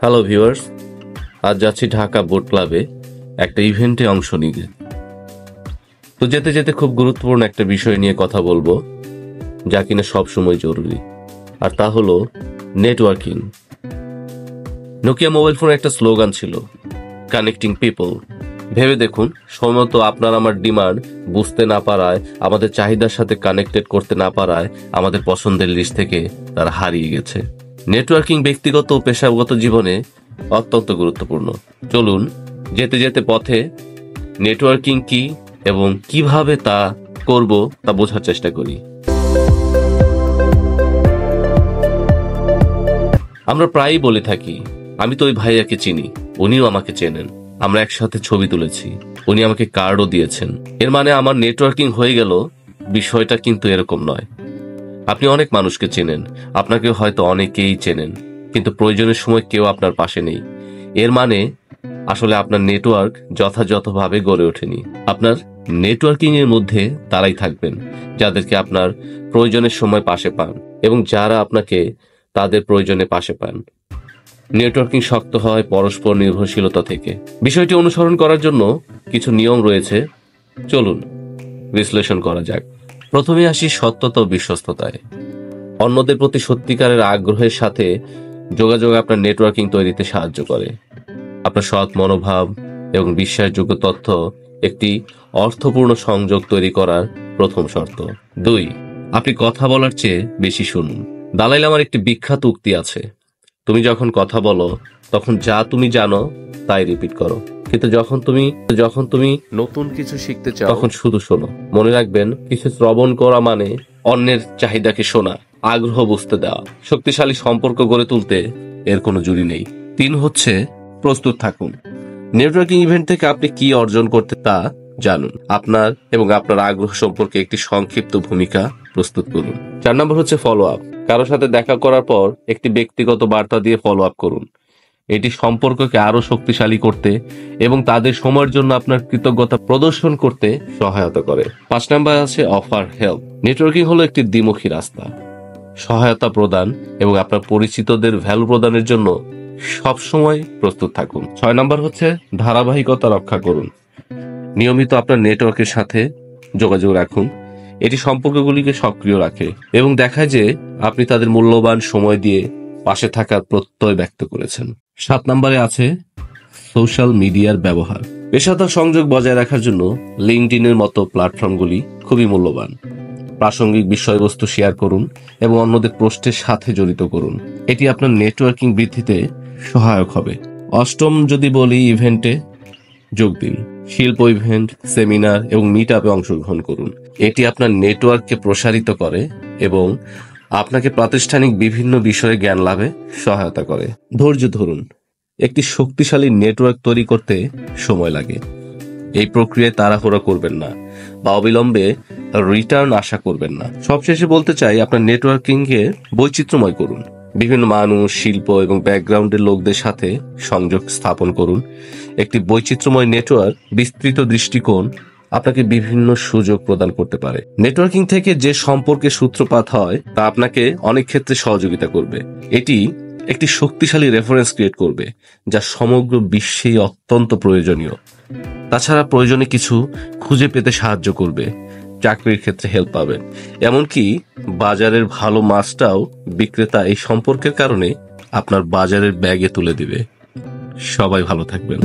Hello viewers, আজ যাচ্ছি Dhaka boat ক্লাবে একটা ইভেন্টে অংশ নিতে। তো যেতে যেতে খুব গুরুত্বপূর্ণ একটা বিষয় নিয়ে কথা বলবো, যা কিনা সবসময় জরুরি, আর তা হলো নেটওয়ার্কিং। নোকিয়া মোবাইল ফোনের একটা স্লোগান ছিল, কানেক্টিং পিপল। ভেবে দেখুন, সম্ভবত আপনার আমার ডিমান্ড বুঝতে না পারায়, আমাদের চাহিদার সাথে কানেক্টেড করতে না পারায় আমাদের পছন্দের লিস্ট থেকে তারা হারিয়ে গেছে। নেটওয়ার্কিং ব্যক্তিগত ও পেশাগত জীবনে অত্যন্ত গুরুত্বপূর্ণ। চলুন যেতে যেতে পথে নেটওয়ার্কিং কি এবং কিভাবে তা করব তা বোঝার চেষ্টা করি। আমরা প্রায়ই বলে থাকি, আমি তো ওই ভাইয়াকে চিনি, উনিও আমাকে চেনেন, আমরা একসাথে ছবি তুলেছি, উনি আমাকে কার্ডও দিয়েছেন, এর মানে আমার নেটওয়ার্কিং হয়ে গেল। বিষয়টা কিন্তু এরকম নয়। আপনি অনেক মানুষকে চেনেন, আপনাকে হয়তো অনেকেই চেনেন, কিন্তু প্রয়োজনের সময় কেউ আপনার পাশে নেই। এর মানে আসলে আপনার নেটওয়ার্ক যথাযথভাবে গড়ে ওঠেনি। আপনার নেটওয়ার্কিং এর মধ্যে তারাই থাকবেন যাদেরকে আপনার প্রয়োজনের সময় পাশে পান এবং যারা আপনাকে তাদের প্রয়োজনে পাশে পান। নেটওয়ার্কিং শক্ত হয় পরস্পর নির্ভরশীলতা থেকে। বিষয়টি অনুসরণ করার জন্য কিছু নিয়ম রয়েছে, চলুন বিশ্লেষণ করা যাক। প্রথমে আসি সত্যতা ও বিশ্বস্ততায়। অন্যদের প্রতি সত্যিকারের আগ্রহের সাথে যোগাযোগ আপনার নেটওয়ার্কিং তৈরিতে সাহায্য করে। আপনার সৎ মনোভাব এবং বিশ্বাসযোগ্য তথ্য একটি অর্থপূর্ণ সংযোগ তৈরি করার প্রথম শর্ত। 2, আপনি কথা বলার চেয়ে বেশি শুনুন। দালাই লামার একটি বিখ্যাত উক্তি আছে, তুমি যখন কথা বলো তখন যা তুমি জানো তাই রিপিট করো, কিন্তু যখন তুমি নতুন কিছু শিখতে চাও তখন শুধু শোনো। মনে রাখবেন, কিছু শ্রবণ করা মানে অন্যের চাহিদাকে শোনা, আগ্রহ বুঝতে দেওয়া। শক্তিশালী সম্পর্ক গড়ে তুলতে এর কোনো জুড়ি নেই। 3 হচ্ছে প্রস্তুত থাকুন। নেটওয়ার্কিং ইভেন্ট থেকে আপনি কি অর্জন করতে তা জানুন। আপনার এবং আপনার আগ্রহ সম্পর্কে একটি সংক্ষিপ্ত ভূমিকা প্রস্তুত করুন। 4 নম্বর হচ্ছে ফলো আপ। কারো সাথে দেখা করার পর একটি ব্যক্তিগত বার্তা দিয়ে ফলো আপ করুন। এটি সম্পর্ককে আরো শক্তিশালী করতে এবং তাদের সময়ের জন্য আপনার কৃতজ্ঞতা প্রদর্শন করতে সহায়তা করে। 5 নম্বর আছে অফার হেল্প। নেটওয়ার্কিং হলো একটি দ্বিমুখী রাস্তা। সহায়তা প্রদান এবং আপনার পরিচিতদের ভ্যালু প্রদানের জন্য সবসময় প্রস্তুত থাকুন। 6 নম্বর হচ্ছে ধারাবাহিকতা রক্ষা করুন। নিয়মিত আপনার নেটওয়ার্কের সাথে যোগাযোগ রাখুন। এটি সম্পর্কগুলিকে সক্রিয় রাখে এবং দেখায় যে আপনি তাদের মূল্যবান সময় দিয়ে পাশে থাকার প্রত্যয় ব্যক্ত করেছেন। 7 নম্বরে আছে সোশ্যাল মিডিয়ার ব্যবহার। পেশাদার সংযোগ বজায় রাখার জন্য লিঙ্কডইনের মতো প্ল্যাটফর্মগুলি খুবই মূল্যবান। প্রাসঙ্গিক বিষয়বস্তু শেয়ার করুন এবং অন্যদের পোস্টের সাথে জড়িত করুন। এটি আপনার নেটওয়ার্কিং বৃদ্ধিতে সহায়ক হবে। 8 যদি বলি, ইভেন্টে যোগ দিন। শিল্প ইভেন্ট, সেমিনার এবং মিট আপে অংশগ্রহণ করুন। এটি আপনার নেটওয়ার্ককে প্রসারিত করে এবং আপনাকে প্রাতিষ্ঠানিক বিভিন্ন বিষয়ে জ্ঞান লাভে সহায়তা করে। ধৈর্য ধরুন। একটি শক্তিশালী নেটওয়ার্ক তৈরি করতে সময় লাগে। এই প্রক্রিয়ায় তাড়াহুড়ো করবেন না বা অবিলম্বে রিটার্ন আশা করবেন না। সবশেষে বলতে চাই, আপনার নেটওয়ার্কিংকে বৈচিত্র্যময় করুন। বিভিন্ন মানুষ, শিল্প এবং ব্যাকগ্রাউন্ডের লোকদের সাথে সংযোগ স্থাপন করুন। একটি বৈচিত্র্যময় নেটওয়ার্ক বিস্তৃত দৃষ্টিকোণ আপনাকে বিভিন্ন সুযোগ প্রদান করতে পারে। নেটওয়ার্কিং থেকে যে সম্পর্কের সূত্রপাত হয় তা আপনাকে অনেক ক্ষেত্রে সহযোগিতা করবে। এটি একটি শক্তিশালী রেফারেন্স ক্রিয়েট করবে, যা সমগ্র বিশ্বেই অত্যন্ত প্রয়োজনীয়। তাছাড়া প্রয়োজনে কিছু খুঁজে পেতে সাহায্য করবে, চাকরির ক্ষেত্রে হেল্প পাবেন, এমনকি বাজারের ভালো মাছটাও বিক্রেতা এই সম্পর্কের কারণে আপনার বাজারের ব্যাগে তুলে দিবে। সবাই ভালো থাকবেন।